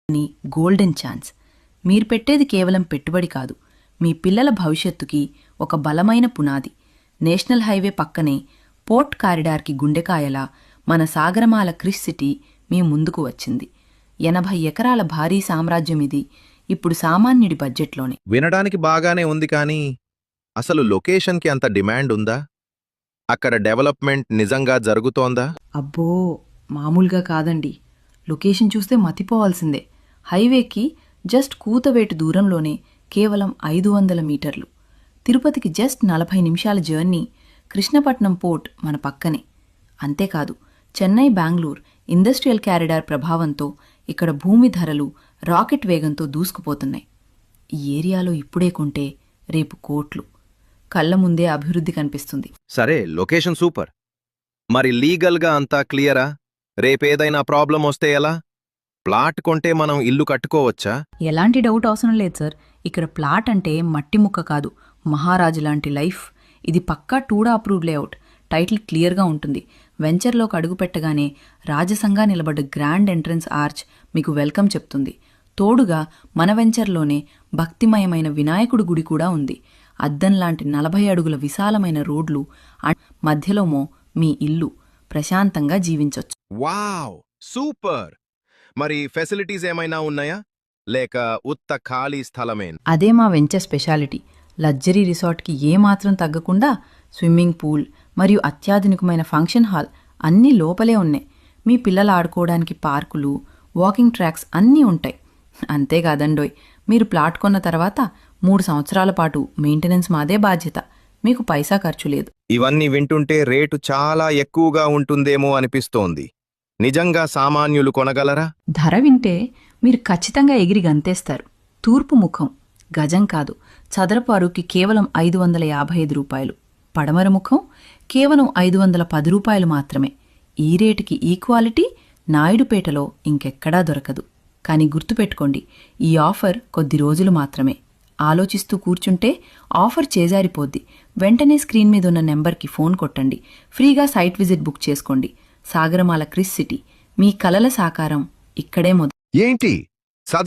ని golden chance. మీరు పెట్టేది కేవలం పెట్టుబడి కాదు, మీ పిల్లల భవిష్యత్తుకి ఒక బలమైన పునాది. నేషనల్ హైవే పక్కనే పోర్ట్ కారిడార్కి గుండెకాయలా మన సాగరమాల క్రిస్ సిటీ మీ ముందుకు వచ్చింది. 80 ఎకరాల భారీ సామ్రాజ్యం ఇది, ఇప్పుడు సామాన్యుడి బడ్జెట్లోనే. వినడానికి బాగానే ఉంది కానీ అసలు లొకేషన్కి అంత డిమాండ్ ఉందా? అక్కడ డెవలప్మెంట్ నిజంగా జరుగుతోందా? అబ్బో, మామూలుగా కాదండి. లొకేషన్ చూస్తే మతిపోవాల్సిందే. హైవేకి జస్ట్ కూతవేటు దూరంలోనే కేవలం 500 మీటర్లు. తిరుపతికి జస్ట్ 40 నిమిషాల జర్నీ. కృష్ణపట్నం పోర్ట్ మన పక్కనే. అంతేకాదు, చెన్నై బెంగళూరు ఇండస్ట్రియల్ కారిడార్ ప్రభావంతో ఇక్కడ భూమి ధరలు రాకెట్ వేగంతో దూసుకుపోతున్నాయి. ఈ ఏరియాలో ఇప్పుడే కొంటే రేపు కోట్లు. కళ్ల ముందే అభివృద్ధి కనిపిస్తుంది. సరే, లొకేషన్ సూపర్. మరి లీగల్గా అంతా క్లియరా? రేపేదైనా ప్రాబ్లం వస్తే ఎలా? ప్లాట్ కొంటే మనం ఇల్లు కట్టుకోవచ్చా? ఎలాంటి డౌట్ అవసరం లేదు సార్. ఇక్కడ ప్లాట్ అంటే మట్టి ముక్క కాదు, మహారాజు లాంటి లైఫ్. ఇది పక్కా టూడా అప్రూవ్డ్ లేఅవుట్. టైటిల్ క్లియర్గా ఉంటుంది. వెంచర్లోకి అడుగు పెట్టగానే రాజసంగా నిలబడ్డ గ్రాండ్ ఎంట్రన్స్ ఆర్చ్ మీకు వెల్కమ్ చెప్తుంది. తోడుగా మన వెంచర్లోనే భక్తిమయమైన వినాయకుడి గుడి కూడా ఉంది. అద్దం లాంటి 40 అడుగుల విశాలమైన రోడ్లు, మధ్యలోమో మీ ఇల్లు. ప్రశాంతంగా జీవించొచ్చు. Wow, super! మరి ఫెసిలిటీస్ ఏమైనా ఉన్నాయా, లేక ఉత్త ఖాళీ స్థలమే? అదే మా వెంచర్ స్పెషాలిటీ. లగ్జరీ రిసార్ట్కి ఏమాత్రం తగ్గకుండా స్విమ్మింగ్ పూల్ మరియు అత్యాధునికమైన ఫంక్షన్ హాల్ అన్నీ లోపలే ఉన్నాయి. మీ పిల్లలు ఆడుకోవడానికి పార్కులు, వాకింగ్ ట్రాక్స్ అన్నీ ఉంటాయి. అంతేకాదండోయ్, మీరు ప్లాట్ కొన్న తర్వాత 3 సంవత్సరాల పాటు మెయింటెనెన్స్ మాదే బాధ్యత. మీకు పైసా ఖర్చు లేదు. ఇవన్నీ వింటుంటే రేటు చాలా ఎక్కువగా ఉంటుందేమో అనిపిస్తోంది. నిజంగా సామాన్యులు కొనగలరా? ధర వింటే మీరు ఖచ్చితంగా ఎగిరి గంతేస్తారు. తూర్పు ముఖం గజం కాదు, చదరపు అరుకి కేవలం 555 రూపాయలు. పడమర ముఖం కేవలం 510 రూపాయలు మాత్రమే. ఈ రేటుకి ఈ క్వాలిటీ నాయుడుపేటలో ఇంకెక్కడా దొరకదు. కానీ గుర్తుపెట్టుకోండి, ఈ ఆఫర్ కొద్ది రోజులు మాత్రమే. ఆలోచిస్తూ కూర్చుంటే ఆఫర్ చేజారిపోద్ది. వెంటనే స్క్రీన్ మీద ఉన్న నెంబర్కి ఫోన్ కొట్టండి. ఫ్రీగా సైట్ విజిట్ బుక్ చేసుకోండి. సాగరమాల క్రిస్ సిటీ, మీ కలల సాకారం ఇక్కడే మొదలు. ఏంటి, సదర్